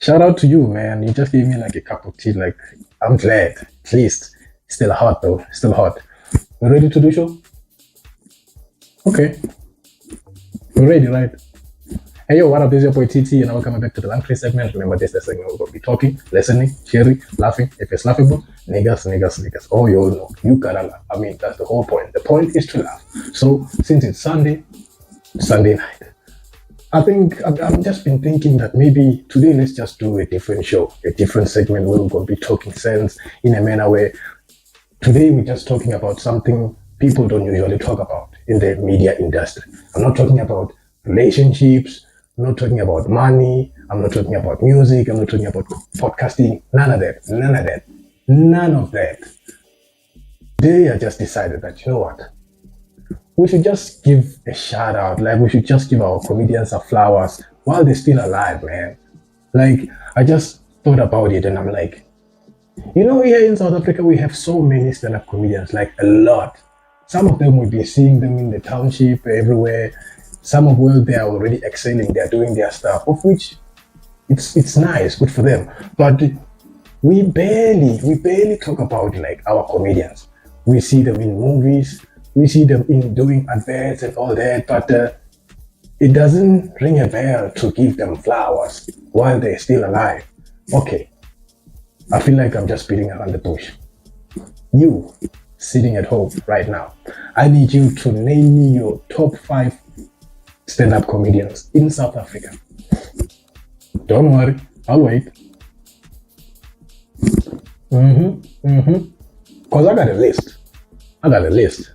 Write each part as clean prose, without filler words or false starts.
Shout out to you, man. You just gave me like a cup of tea. Like, I'm glad. At least. Still hot though. Still hot. We ready to do show? Okay. We're ready, right? Hey yo, what up? This is your boy TT, and welcome back to the LungTrey segment. Remember, this is the segment we're gonna be talking, listening, sharing, laughing. If it's laughable, niggas. Oh, you all know. You gotta laugh. I mean, that's the whole point. The point is to laugh. So, since it's Sunday night, I think I've just been thinking that maybe today let's just do a different show, a different segment where we're going to be talking sense in a manner where today we're just talking about something people don't usually talk about in the media industry. I'm not talking about relationships, I'm not talking about money, I'm not talking about music, I'm not talking about podcasting, none of that. Today I just decided that, you know what? We should just give a shout out. Like, we should just give our comedians some flowers while they're still alive, man. Like, I just thought about it and I'm like, you know, here in South Africa, we have so many stand-up comedians, like a lot. Some of them, we've been seeing them in the township, everywhere. Some of them, they are already excelling, they're doing their stuff, of which it's nice, good for them. But we barely talk about like our comedians. We see them in movies, we see them in doing adverts and all that, but it doesn't ring a bell to give them flowers while they're still alive. Okay, I feel like I'm just beating around the bush. You, sitting at home right now, I need you to name me your top 5 stand-up comedians in South Africa. Don't worry, I'll wait. Because I got a list.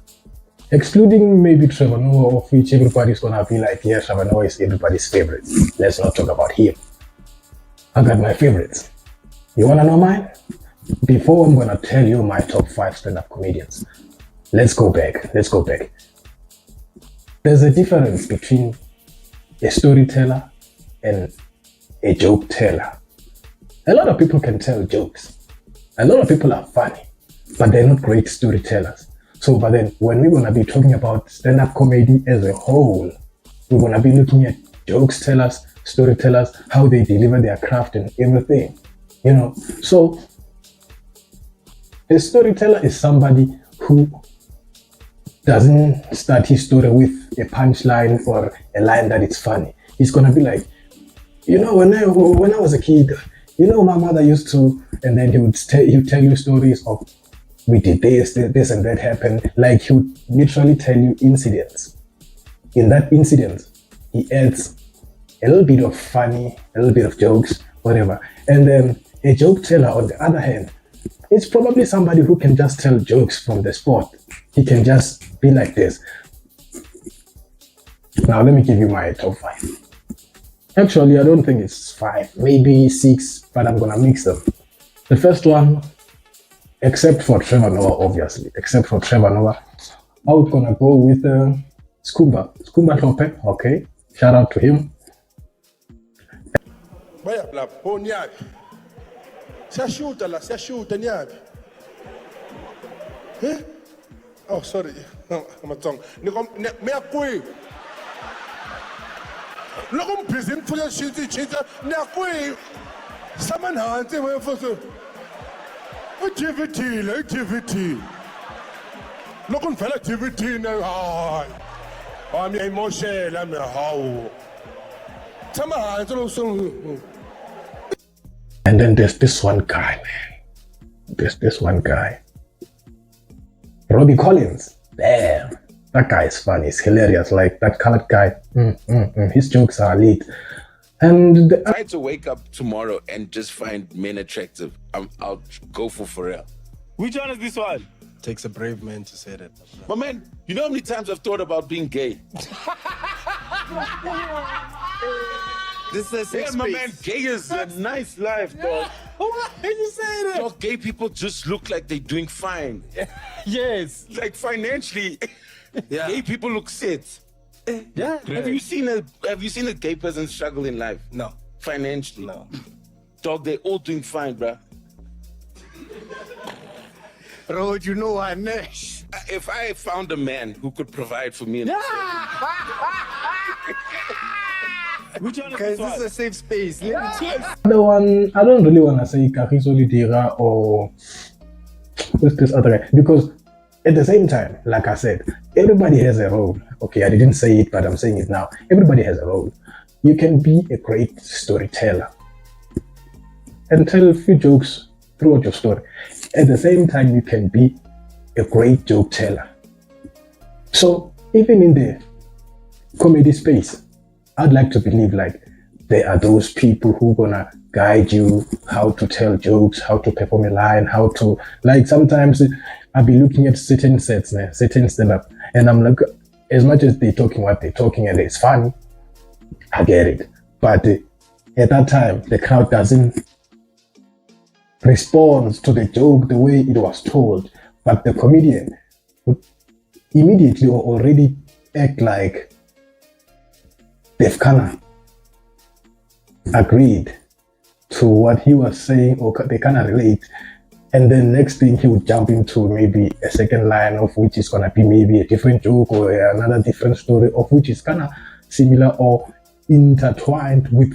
Excluding maybe Trevor Noah, of which everybody's gonna be like, yeah, Trevor Noah is everybody's favorite. Let's not talk about him. I got my favorites. You wanna know mine? Before I'm gonna tell you my top 5 stand-up comedians, let's go back. There's a difference between a storyteller and a joke teller. A lot of people can tell jokes. A lot of people are funny, but they're not great storytellers. So, but then when we're going to be talking about stand-up comedy as a whole, we're going to be looking at jokes tellers, storytellers, how they deliver their craft and everything, you know. So, a storyteller is somebody who doesn't start his story with a punchline or a line that is funny. He's going to be like, you know, when I was a kid, you know, my mother used to, and then he would tell you stories of, we did this and that happened. Like, he would literally tell you incidents. In that incident, he adds a little bit of funny, a little bit of jokes, whatever. And then a joke teller, on the other hand, is probably somebody who can just tell jokes from the spot. He can just be like this. Now, let me give you my top 5. Actually, I don't think it's 5, maybe 6, but I'm gonna mix them. The first one, except for Trevor Noah, obviously. Except for Trevor Noah, I was gonna go with Skhumba Hlophe. Okay, shout out to him. Oh, sorry. I'm a tongue. Look, I'm busy for your shit. Someone hands away for the activity. Look on fell activity now. I'm emotional. I'm a how. Some hands also. And then there's this one guy, man. There's this one guy. Robby Collins. Damn. That guy is funny. It's hilarious. Like, that colored guy. His jokes are lit. And If I had to wake up tomorrow and just find men attractive, I'll go for Pharrell. Which one is this one? Takes a brave man to say that. But man, you know how many times I've thought about being gay? This is Yeah, my man, gay is a nice life, dog. Why did you say that? Dog, gay people just look like they're doing fine. Yes. Like, financially, Yeah. gay people look set. Yeah. Have you seen a gay person struggle in life? No. Financially? No. Dog, they're all doing fine, bruh. Bro, you know what, Nash? If I found a man who could provide for me, Which one is Guys, this this is one? a safe space. Let me The one, I don't really want to say Kagiso Lidira or who's this other guy, because at the same time, like I said, everybody has a role. Okay, I didn't say it, but I'm saying it now. Everybody has a role. You can be a great storyteller and tell a few jokes throughout your story. At the same time, you can be a great joke teller. So even in the comedy space, I'd like to believe like there are those people who gonna guide you how to tell jokes, how to perform a line, how to, like, sometimes I'll be looking at certain sets, certain stand-up, and I'm like, as much as they're talking what they're talking and it's funny, I get it. But at that time, the crowd doesn't respond to the joke the way it was told, but the comedian would immediately or already act like they've kind of agreed to what he was saying, or they kind of relate, and then next thing he would jump into maybe a second line of which is going to be maybe a different joke or another different story of which is kind of similar or intertwined with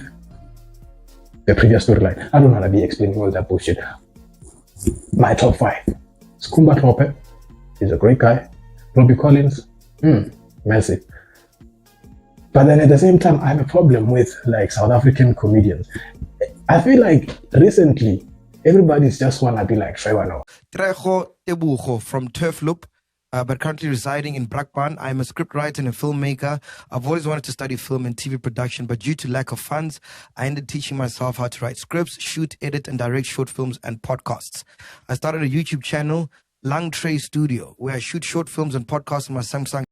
the previous storyline. I don't want to be explaining all that bullshit. My top 5: Skhumba Hlophe, he's a great guy. Robby Collins, massive. But then at the same time, I have a problem with like South African comedians. I feel like recently, everybody's just want to be like Trejo now. Trejo Tebogo from Hlophe, but currently residing in Brakpan. I'm a scriptwriter and a filmmaker. I've always wanted to study film and TV production, but due to lack of funds, I ended teaching myself how to write scripts, shoot, edit, and direct short films and podcasts. I started a YouTube channel, LungTrey STUDIO, where I shoot short films and podcasts on my Samsung